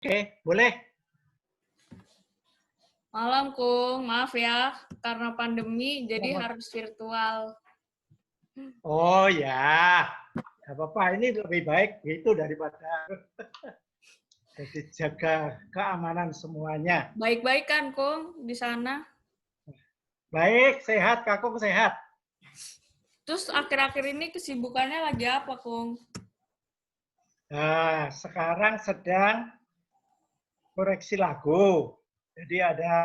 Oke, boleh. Malam, Kung. Maaf ya, karena pandemi jadi Selamat. harus virtual. Oh ya, nggak apa-apa. Ini lebih baik itu daripada jadi jaga keamanan semuanya. Baik-baik kan, Kung, di sana? Baik, sehat, Kakung sehat. Terus akhir-akhir ini kesibukannya lagi apa, Kung? Nah, sekarang sedang koreksi lagu. Jadi ada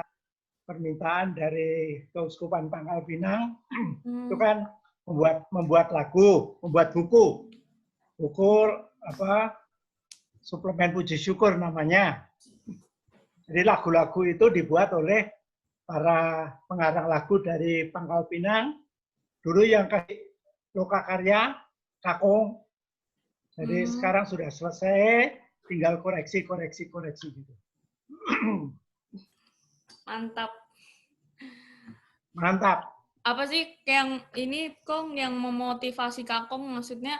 permintaan dari Keuskupan Pangkal Pinang itu kan membuat lagu, membuat buku apa suplemen puji syukur namanya. Jadi lagu-lagu itu dibuat oleh para pengarang lagu dari Pangkal Pinang. Dulu yang kasih Lokakarya, Kakung. Jadi sekarang sudah selesai, tinggal koreksi gitu. Mantap. Mantap. Apa sih yang ini, Kung, yang memotivasi Kakung? Maksudnya,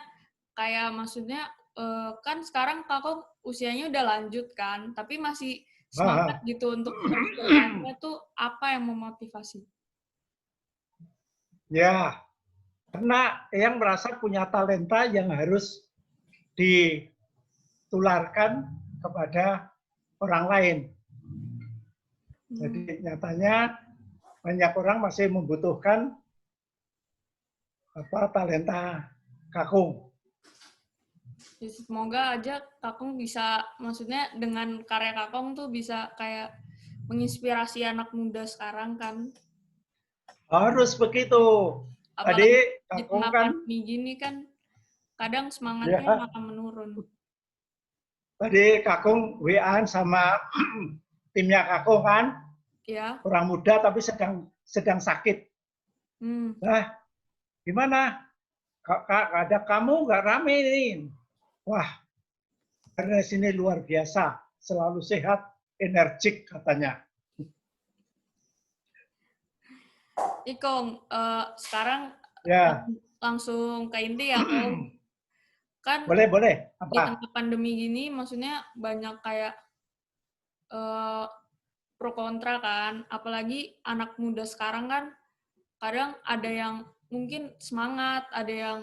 kan sekarang Kakung usianya udah lanjut kan, tapi masih semangat gitu untuk terus berkarya tuh apa yang memotivasi? Ya, karena yang merasa punya talenta yang harus ditularkan kepada orang lain. Jadi nyatanya banyak orang masih membutuhkan talenta Kakung. Semoga aja Kakung bisa, maksudnya dengan karya Kakung tuh bisa kayak menginspirasi anak muda sekarang kan. Harus begitu. Tadi Apalagi di Kakung tengah kan pandemi gini kan, kadang semangatnya ya, malah menurun. tadi Kakung WA sama timnya Kakung kan, Ya. orang muda tapi sedang sakit. Nah, gimana? Kak, ada kamu nggak rame ini? Wah, karena sini luar biasa, selalu sehat, energik katanya. Ikong, sekarang Ya, langsung ke inti ya, Kong. Kan boleh. di Apa? tengah pandemi gini, maksudnya banyak kayak pro kontra kan. Apalagi anak muda sekarang kan, kadang ada yang mungkin semangat, ada yang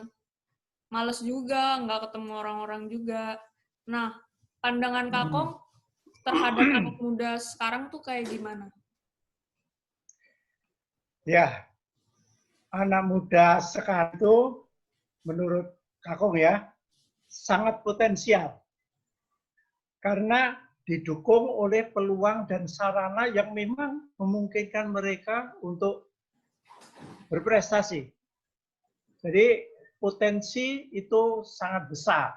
males juga, nggak ketemu orang-orang juga. Nah, pandangan Kakong terhadap anak muda sekarang tuh kayak gimana? Ya, anak muda sekarang itu menurut Kakung ya, sangat potensial. Karena didukung oleh peluang dan sarana yang memang memungkinkan mereka untuk berprestasi. Jadi potensi itu sangat besar.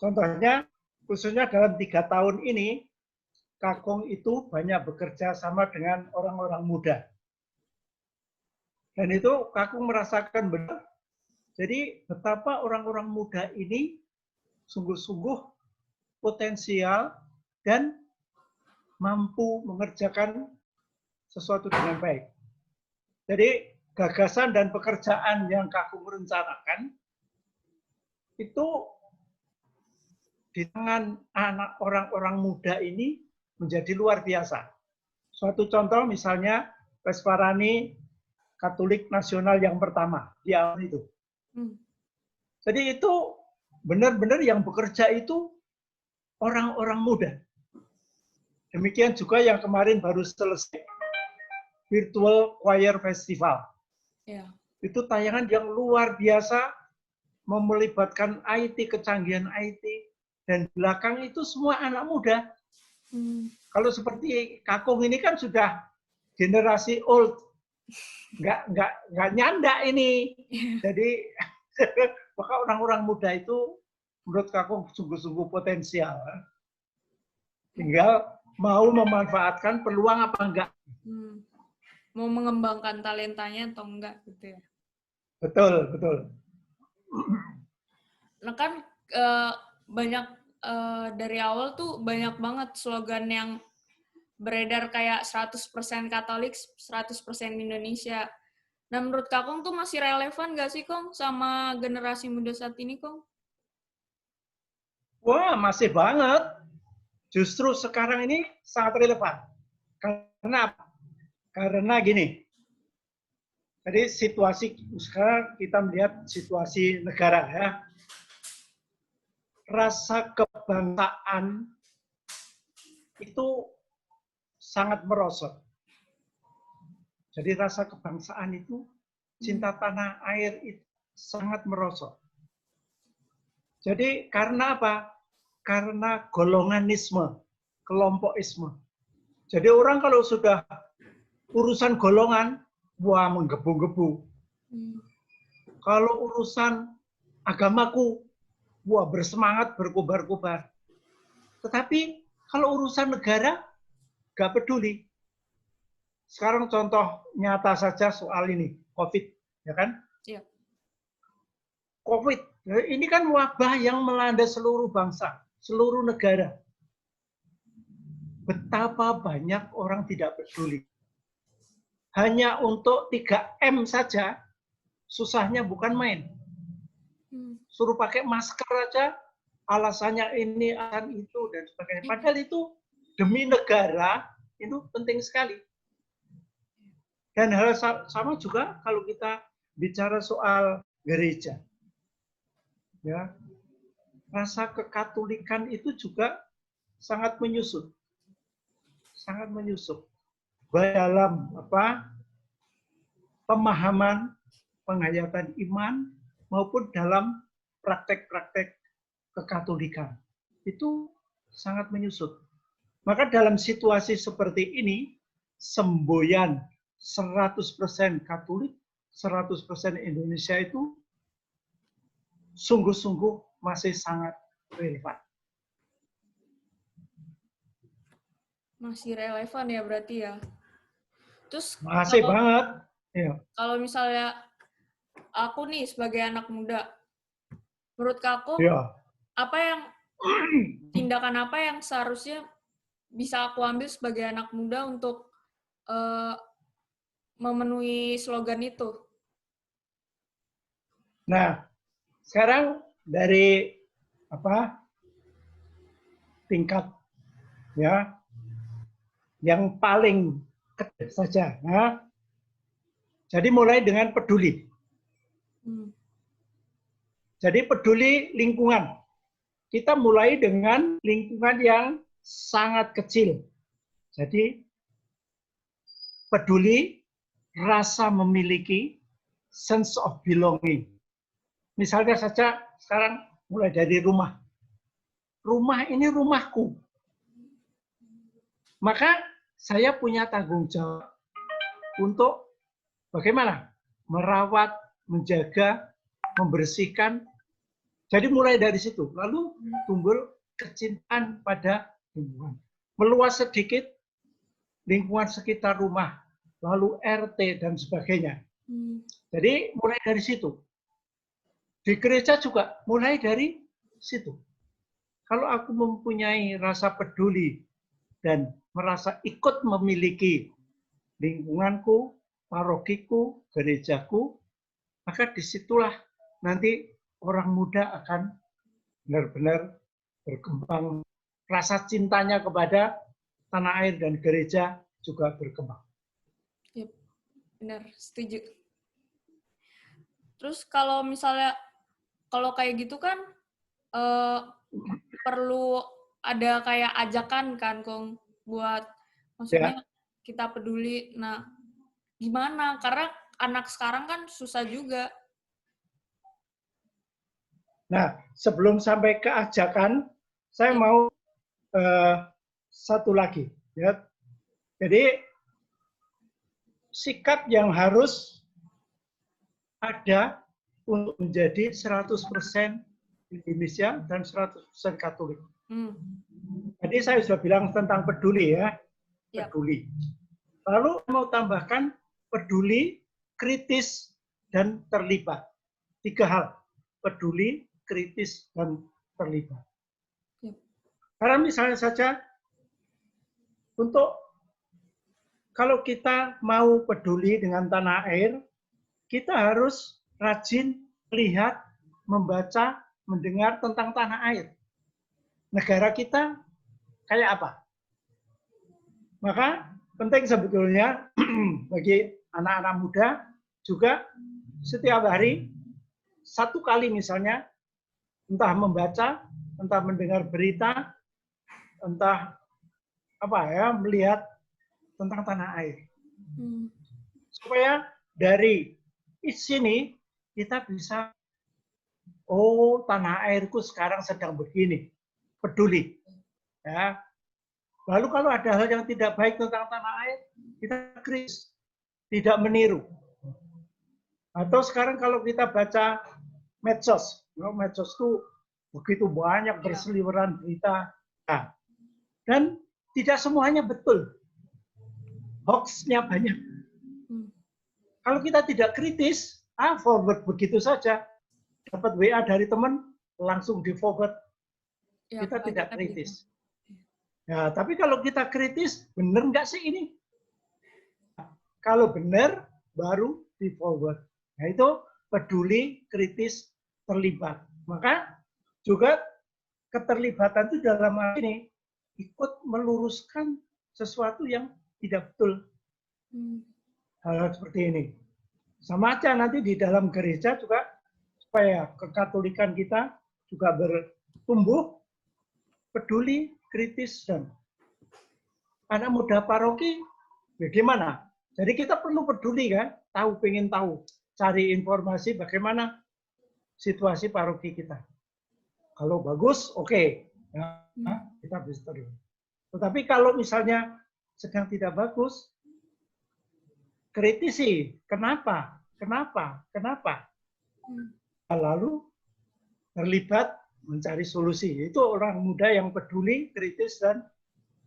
Contohnya, khususnya dalam 3 tahun ini, Kakung itu banyak bekerja sama dengan orang-orang muda. Dan itu Kakung merasakan benar. Jadi betapa orang-orang muda ini sungguh-sungguh potensial dan mampu mengerjakan sesuatu dengan baik. Jadi gagasan dan pekerjaan yang Kakung rencanakan itu di tangan anak orang-orang muda ini menjadi luar biasa. Suatu contoh misalnya Pesparani Katolik Nasional yang pertama di awal itu. Jadi itu benar-benar yang bekerja itu orang-orang muda. Demikian juga yang kemarin baru selesai Virtual Choir Festival. Ya. Itu tayangan yang luar biasa, melibatkan IT, kecanggihan IT, dan belakang itu semua anak muda. Kalau seperti Kakung ini kan sudah generasi old, nggak nyanda ini. Jadi maka orang-orang muda itu menurut Kakung sungguh-sungguh potensial. Tinggal mau memanfaatkan peluang apa enggak. Mau mengembangkan talentanya atau enggak gitu ya. Betul. Nah kan banyak dari awal tuh banyak banget slogan yang beredar kayak 100% Katolik, 100% Indonesia. Nah menurut Kakong tuh masih relevan nggak sih Kong sama generasi muda saat ini Kong? Wah, masih banget. Justru sekarang ini sangat relevan. Karena apa? Karena gini, jadi situasi sekarang kita melihat situasi negara ya, rasa kebangsaan itu sangat merosot. Jadi rasa kebangsaan itu, cinta tanah air itu sangat merosot. Jadi karena apa? Karena golonganisme, kelompokisme. Jadi orang kalau sudah urusan golongan, wah menggebu-gebu. Kalau urusan agamaku, wah bersemangat, berkobar-kobar. Tetapi kalau urusan negara, gak peduli. Sekarang contoh nyata saja soal ini, COVID, ya kan? Iya. COVID, ini kan wabah yang melanda seluruh bangsa, seluruh negara. Betapa banyak orang tidak peduli. Hanya untuk 3M saja, susahnya bukan main. Suruh pakai masker aja, alasannya ini, alasan itu, dan sebagainya. Padahal itu demi negara, itu penting sekali. Dan hal sama juga kalau kita bicara soal gereja. Ya, rasa kekatolikan itu juga sangat menyusup. Sangat menyusup. Dalam pemahaman, penghayatan iman, maupun dalam praktek-praktek kekatolikan. Itu sangat menyusup. Maka dalam situasi seperti ini, semboyan 100% Katolik, 100% Indonesia itu sungguh-sungguh masih sangat relevan. Masih relevan ya berarti ya. Terus masih banget. Ya. Kalau misalnya aku nih sebagai anak muda, menurut aku Ya. apa yang tindakan apa yang seharusnya bisa aku ambil sebagai anak muda untuk memenuhi slogan itu? Nah, sekarang dari tingkat ya yang paling kecil saja. Nah, jadi mulai dengan peduli. Jadi peduli lingkungan. Kita mulai dengan lingkungan yang sangat kecil. Jadi peduli, rasa memiliki, sense of belonging. Misalnya saja sekarang mulai dari rumah. Rumah ini rumahku. Maka saya punya tanggung jawab untuk bagaimana? Merawat, menjaga, membersihkan. Jadi mulai dari situ. Lalu tumbuh kecintaan pada lingkungan. Meluas sedikit, lingkungan sekitar rumah. Lalu RT dan sebagainya. Jadi mulai dari situ. Di gereja juga mulai dari situ. Kalau aku mempunyai rasa peduli dan merasa ikut memiliki lingkunganku, parokiku, gerejaku, maka disitulah nanti orang muda akan benar-benar berkembang. Rasa cintanya kepada tanah air dan gereja juga berkembang. Yep, benar, setuju. Terus kalau misalnya, kalau kayak gitu kan perlu ada kayak ajakan kan, Kong, buat maksudnya kita peduli. Nah, gimana? Karena anak sekarang kan susah juga. Nah, sebelum sampai ke ajakan, saya mau satu lagi. Ya. Jadi, sikap yang harus ada untuk menjadi 100% Indonesia dan 100% Katolik. Jadi saya sudah bilang tentang peduli ya. Peduli. Lalu mau tambahkan peduli, kritis, dan terlibat. 3 hal. Peduli, kritis, dan terlibat. Karena misalnya saja, untuk kalau kita mau peduli dengan tanah air, kita harus rajin melihat, membaca, mendengar tentang tanah air. Negara kita kayak apa? Maka penting sebetulnya bagi anak-anak muda juga setiap hari satu kali misalnya entah membaca, entah mendengar berita, entah apa ya, melihat tentang tanah air. Supaya dari sini kita bisa, oh tanah airku sekarang sedang begini, peduli. Ya. Lalu kalau ada hal yang tidak baik tentang tanah air, kita kritis, tidak meniru. Atau sekarang kalau kita baca medsos, medsos itu begitu banyak berseliweran berita, nah, dan tidak semuanya betul, hoax-nya banyak. Kalau kita tidak kritis, forward begitu saja, dapat WA dari teman, langsung di forward, kita tidak kritis. Ya, tapi kalau kita kritis, benar nggak sih ini? Kalau benar, baru di forward. Nah itu peduli, kritis, terlibat. Maka juga keterlibatan itu dalam hal ini ikut meluruskan sesuatu yang tidak betul. Hal seperti ini. Sama aja nanti di dalam gereja juga supaya kekatolikan kita juga bertumbuh, peduli, kritis, dan anak muda paroki bagaimana? Jadi kita perlu peduli kan, pengen tahu, cari informasi bagaimana situasi paroki kita. Kalau bagus, oke, ya, kita bisa terus. Tetapi kalau misalnya sedang tidak bagus, kritisi, kenapa? Lalu terlibat mencari solusi. Itu orang muda yang peduli, kritis, dan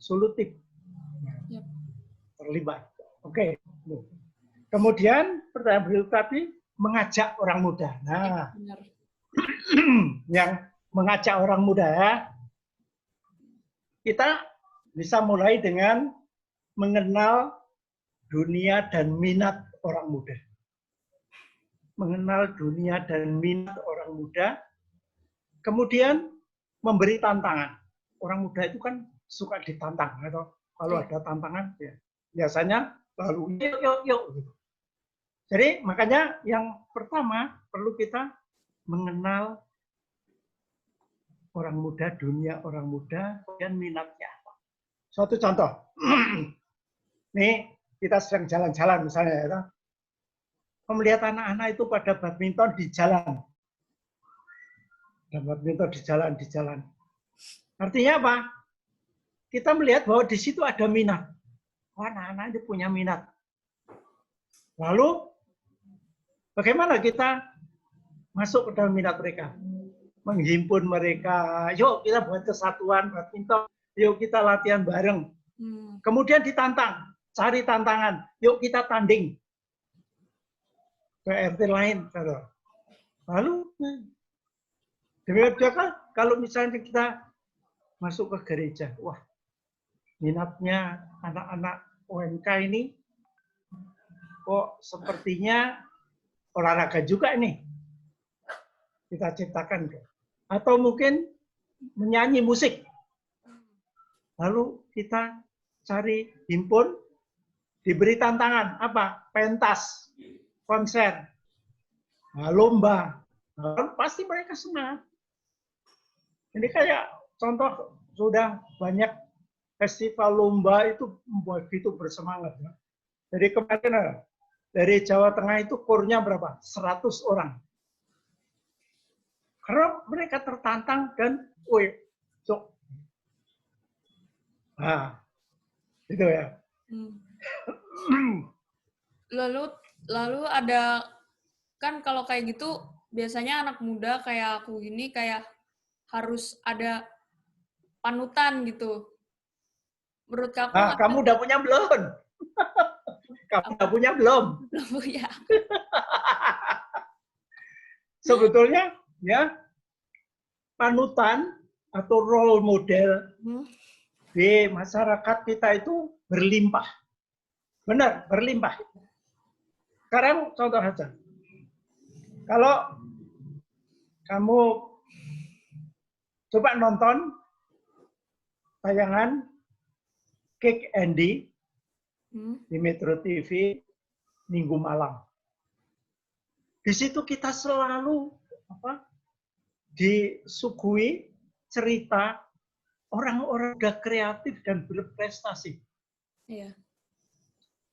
solutif. Terlibat. Oke. Kemudian pertanyaan berikut tadi mengajak orang muda. Nah, yang mengajak orang muda ya, kita bisa mulai dengan mengenal dunia dan minat orang muda. Mengenal dunia dan minat orang muda, kemudian memberi tantangan. Orang muda itu kan suka ditantang, atau kalau ada tantangan, ya, biasanya lalu yuk. Jadi makanya yang pertama perlu kita mengenal orang muda, dunia orang muda, dan minatnya apa. Suatu contoh, nih kita sedang jalan-jalan misalnya, ya, melihat anak-anak itu pada badminton di jalan. Dan badminton di jalan. Artinya apa? Kita melihat bahwa di situ ada minat. Oh, anak-anak itu punya minat. Lalu, bagaimana kita masuk ke dalam minat mereka? Menghimpun mereka. Yuk kita buat kesatuan badminton. Yuk kita latihan bareng. Kemudian ditantang. Cari tantangan. Yuk kita tanding. Ke RT lain. Lalu, demikian juga kalau misalnya kita masuk ke gereja. Wah, minatnya anak-anak OMK ini kok sepertinya olahraga juga nih. Kita ciptakan. Atau mungkin menyanyi musik. Lalu kita cari himpun, diberi tantangan. Apa? Pentas, konser, lomba. Nah, pasti mereka senang. Ini kayak contoh sudah banyak festival lomba itu begitu bersemangat. Jadi kemarin dari Jawa Tengah itu kurnya berapa? 100 orang. Karena mereka tertantang dan, nah, itu ya. Lalu ada, kan kalau kayak gitu biasanya anak muda kayak aku gini kayak harus ada panutan gitu. Menurut kamu? Nah, kamu udah punya belum? Kamu udah punya belum? Belum punya. Sebetulnya ya panutan atau role model di masyarakat kita itu berlimpah. Benar, berlimpah. Sekarang contoh saja. Kalau kamu coba nonton tayangan Kick Andy di Metro TV Minggu malam. Di situ kita selalu disuguhi cerita orang-orang udah kreatif dan berprestasi. Iya.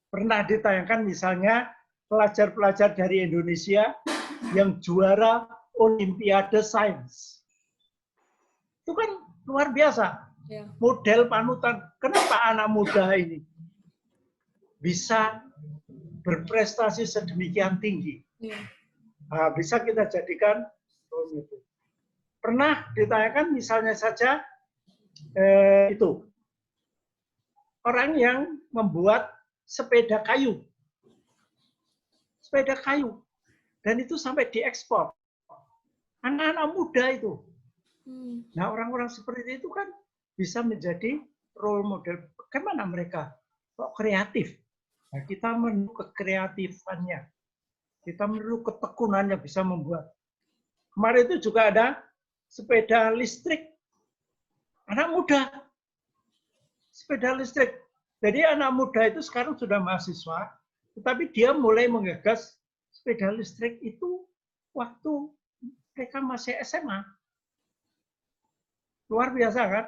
Pernah ditayangkan misalnya pelajar-pelajar dari Indonesia yang juara Olimpiade Sains. Itu kan luar biasa. Ya. Model panutan. Kenapa anak muda ini bisa berprestasi sedemikian tinggi? Ya. Nah, bisa kita jadikan itu. Pernah ditayangkan misalnya saja itu orang yang membuat sepeda kayu. Sepeda kayu. Dan itu sampai diekspor. Anak-anak muda itu. Nah, orang-orang seperti itu kan bisa menjadi role model. Bagaimana mereka? Kok kreatif? Nah, kita perlu kekreatifannya. Kita perlu ketekunannya bisa membuat. Kemarin itu juga ada sepeda listrik. Anak muda. Sepeda listrik. Jadi anak muda itu sekarang sudah mahasiswa, tetapi dia mulai menggagas sepeda listrik itu waktu mereka masih SMA. Luar biasa kan?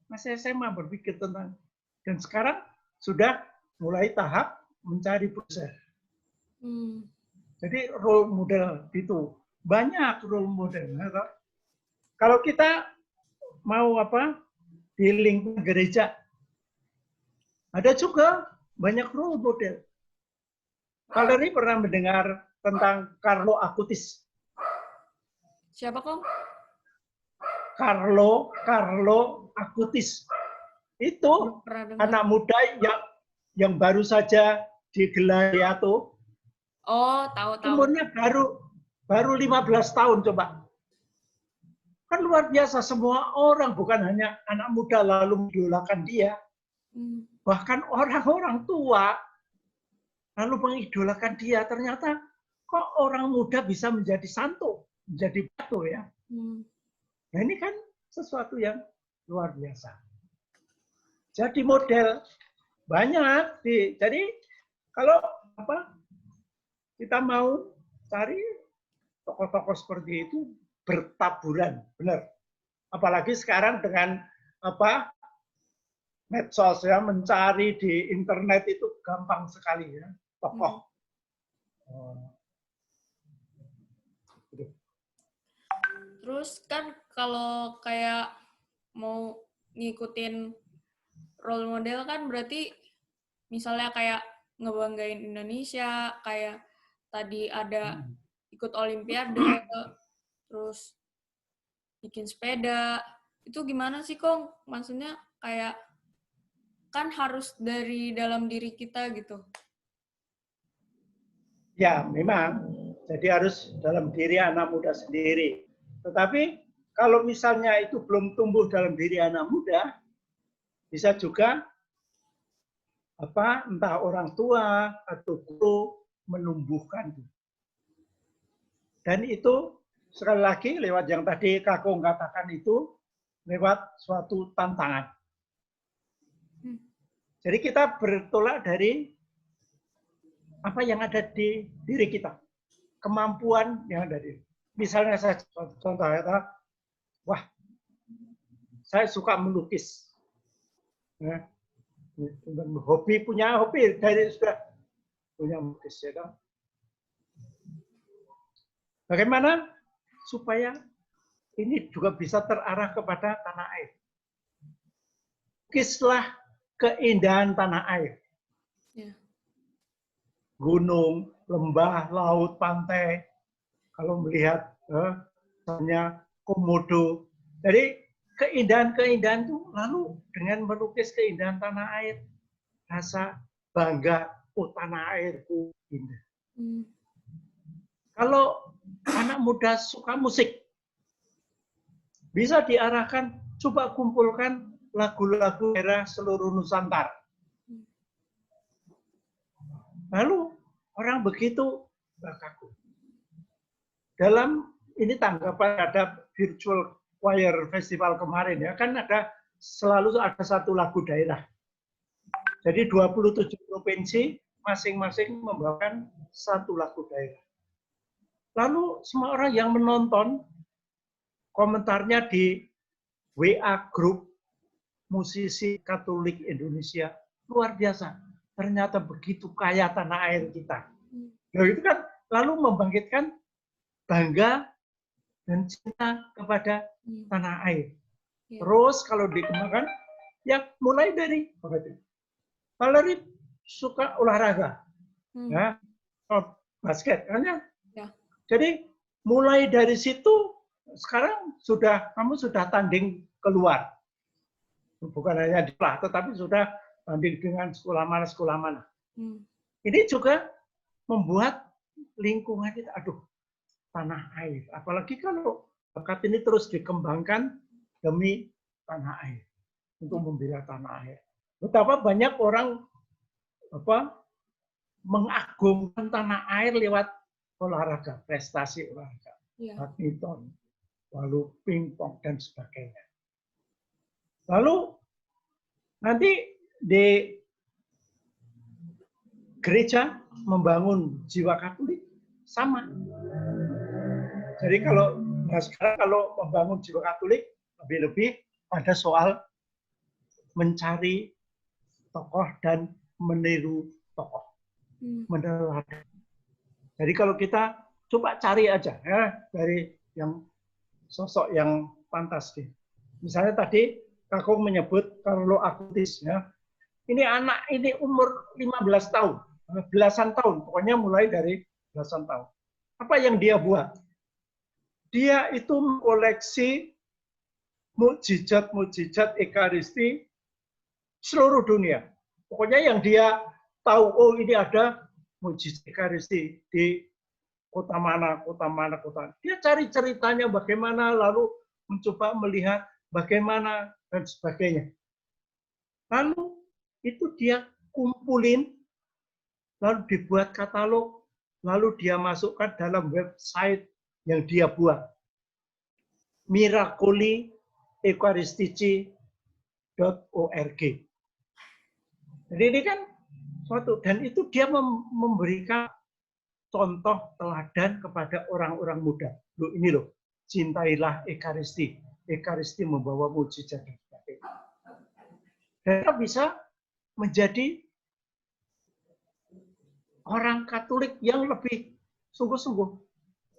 Masih SMA berpikir tentang. Dan sekarang sudah mulai tahap mencari perusahaan. Jadi role model itu. Banyak role model. Kalau kita mau di lingkungan gereja, ada juga banyak role model. Kalian pernah mendengar tentang Carlo Acutis? Siapa, Kong? Carlo Acutis. Itu anak muda yang baru saja digelar Beato. Oh, tahu. Umurnya baru 15 tahun coba. Kan luar biasa, semua orang, bukan hanya anak muda lalu mengidolakan dia. Bahkan orang-orang tua lalu mengidolakan dia. Ternyata kok orang muda bisa menjadi santo, menjadi batu ya. Nah, ini kan sesuatu yang luar biasa. Jadi model banyak. Jadi kalau kita mau cari tokoh-tokoh seperti itu bertaburan, benar. Apalagi sekarang dengan medsos ya, mencari di internet itu gampang sekali ya, tokoh. Terus kan kalau kayak mau ngikutin role model kan berarti misalnya kayak ngebanggain Indonesia, kayak tadi ada ikut Olimpiade, terus bikin sepeda. Itu gimana sih, Kong? Maksudnya kayak kan harus dari dalam diri kita gitu. Ya, memang. Jadi harus dalam diri anak muda sendiri. Tetapi kalau misalnya itu belum tumbuh dalam diri anak muda, bisa juga entah orang tua atau guru menumbuhkan. Dan itu sekali lagi lewat yang tadi Kakung katakan itu lewat suatu tantangan. Jadi kita bertolak dari apa yang ada di diri kita, kemampuan yang ada di. Misalnya saya contoh wah, saya suka melukis. Ya. Punya hobi dari sudah punya melukis ya kan. Bagaimana supaya ini juga bisa terarah kepada tanah air? Lukislah keindahan tanah air. Ya. Gunung, lembah, laut, pantai. Kalau melihat misalnya Komodo. Jadi keindahan-keindahan itu lalu dengan melukis keindahan tanah air, rasa bangga, oh tanah airku indah. Kalau anak muda suka musik, bisa diarahkan, coba kumpulkan lagu-lagu daerah seluruh Nusantara. Lalu orang begitu berkagum. Dalam ini tanggapan ada virtual choir festival kemarin ya, kan ada selalu ada satu lagu daerah. Jadi 27 provinsi masing-masing membawakan satu lagu daerah. Lalu semua orang yang menonton, komentarnya di WA grup musisi Katolik Indonesia, luar biasa. Ternyata begitu kaya tanah air kita. Nah, itu kan lalu membangkitkan bangga dan cinta kepada tanah air. Terus kalau dikembangkan, ya mulai dari Valerie suka olahraga, ya, basket, kan ya. Jadi mulai dari situ sekarang kamu sudah tanding keluar, bukan hanya di kelas, tetapi sudah tanding dengan sekolah mana. Ini juga membuat lingkungan kita, aduh, tanah air. Apalagi kalau bakat ini terus dikembangkan demi tanah air, untuk membela tanah air. Betapa banyak orang mengagungkan tanah air lewat olahraga, prestasi olahraga, badminton, lalu pingpong dan sebagainya. Lalu nanti di gereja membangun jiwa Katolik sama. Jadi sekarang kalau membangun jiwa Katolik lebih-lebih ada soal mencari tokoh dan meniru tokoh, meneladani. Jadi kalau kita coba cari aja ya dari yang sosok yang fantastis. Misalnya tadi Kakung menyebut Carlo Acutis ya. Ini anak ini umur 15 tahun, belasan tahun, pokoknya mulai dari belasan tahun. Apa yang dia buat? Dia itu mengkoleksi mukjizat-mukjizat Ekaristi seluruh dunia. Pokoknya yang dia tahu, oh ini ada mukjizat Ekaristi di kota mana. Dia cari ceritanya bagaimana, lalu mencoba melihat bagaimana dan sebagainya. Lalu itu dia kumpulin, lalu dibuat katalog, lalu dia masukkan dalam website yang dia buat. miracolieucharistici.org. Jadi ini kan suatu, dan itu dia memberikan contoh teladan kepada orang-orang muda. Loh ini loh, cintailah Ekaristi. Ekaristi membawa mujizat. Dan kita bisa menjadi orang Katolik yang lebih sungguh-sungguh.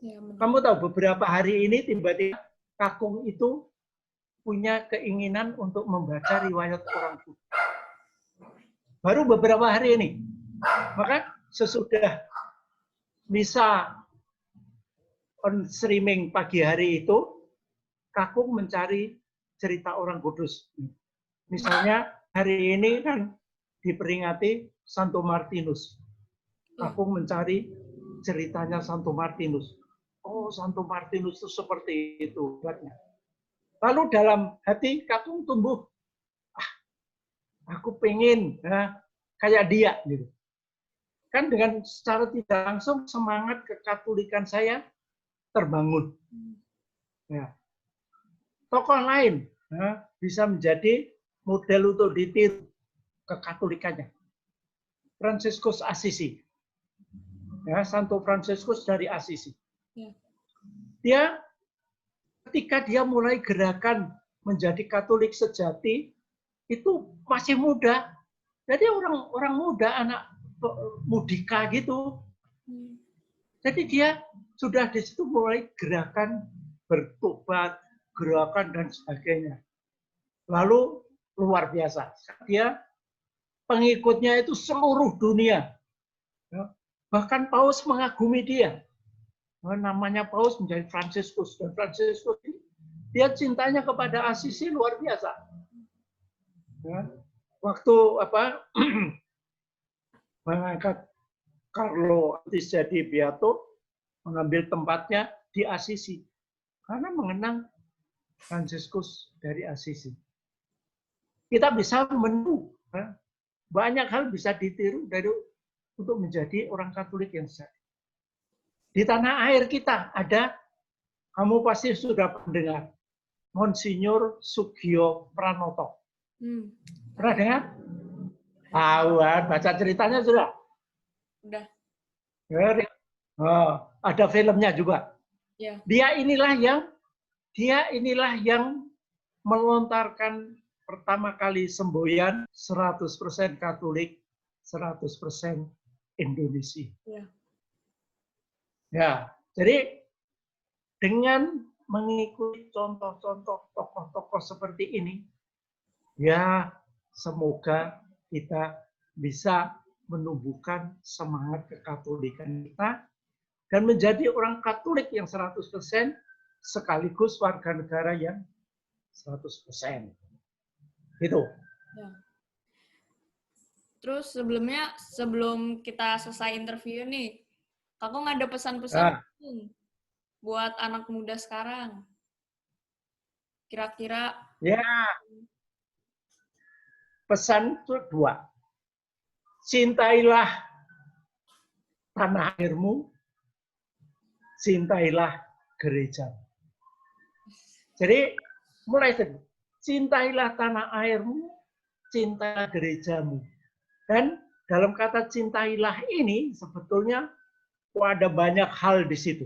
Ya, kamu tahu beberapa hari ini tiba-tiba Kakung itu punya keinginan untuk membaca riwayat orang tua. Baru beberapa hari ini. Maka sesudah misa on streaming pagi hari itu, Kakung mencari cerita orang kudus. Misalnya hari ini kan diperingati Santo Martinus. Kakung mencari ceritanya Santo Martinus. Oh, Santo Martinus itu seperti itu. Lalu dalam hati Kakung tumbuh, aku pengen kayak dia. Gitu. Kan dengan secara tidak langsung semangat kekatolikan saya terbangun. Ya. Tokoh lain bisa menjadi model untuk ditiru kekatolikannya. Fransiskus Assisi. Ya, Santo Fransiskus dari Assisi. Dia ketika dia mulai gerakan menjadi Katolik sejati itu masih muda. Jadi orang muda, anak mudika gitu. Jadi dia sudah di situ mulai gerakan bertobat, gerakan dan sebagainya. Lalu luar biasa. Dia pengikutnya itu seluruh dunia. Bahkan Paus mengagumi dia. Namanya Paus menjadi Fransiskus. Dan Fransiskus ini, dia cintanya kepada Assisi luar biasa. Waktu mengangkat Carlo Acutis jadi Beato, mengambil tempatnya di Assisi. Karena mengenang Fransiskus dari Assisi. Kita bisa meniru. Banyak hal bisa ditiru untuk menjadi orang Katolik yang sejati. Di tanah air kita ada, kamu pasti sudah mendengar, Monsinyur Sugio Pranoto. Hmm. Pernah dengar? Tahuan, baca ceritanya sudah? Udah. Oh, ada filmnya juga. Ya. Dia inilah yang melontarkan pertama kali semboyan 100% Katolik, 100% Indonesia. Ya. Ya, jadi dengan mengikuti contoh-contoh tokoh-tokoh seperti ini, ya semoga kita bisa menumbuhkan semangat kekatolikan kita dan menjadi orang Katolik yang 100% sekaligus warga negara yang 100%. Gitu. Ya. Terus sebelum kita selesai interview nih, Kakung ada pesan-pesan buat anak muda sekarang? Kira-kira? Ya, pesan itu 2. Cintailah tanah airmu, cintailah gereja. Jadi mulai dari cintailah tanah airmu, cintailah gerejamu. Dan dalam kata cintailah ini sebetulnya ada banyak hal di situ.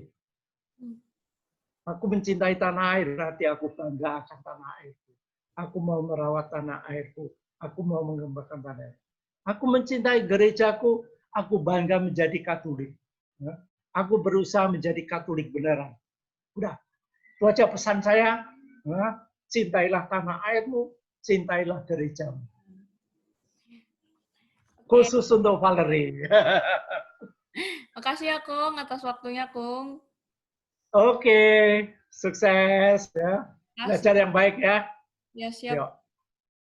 Aku mencintai tanah air, berarti aku bangga akan tanah airku. Aku mau merawat tanah airku. Aku mau mengembangkan tanah air. Aku mencintai gerejaku, aku bangga menjadi Katolik. Aku berusaha menjadi Katolik beneran. Udah, itu aja pesan saya. Cintailah tanah airmu, cintailah gerejamu. Khusus untuk Valerie. Makasih ya, Kung, atas waktunya, Kung. Oke, sukses ya. Belajar yang baik ya. Ya, siap. Yuk.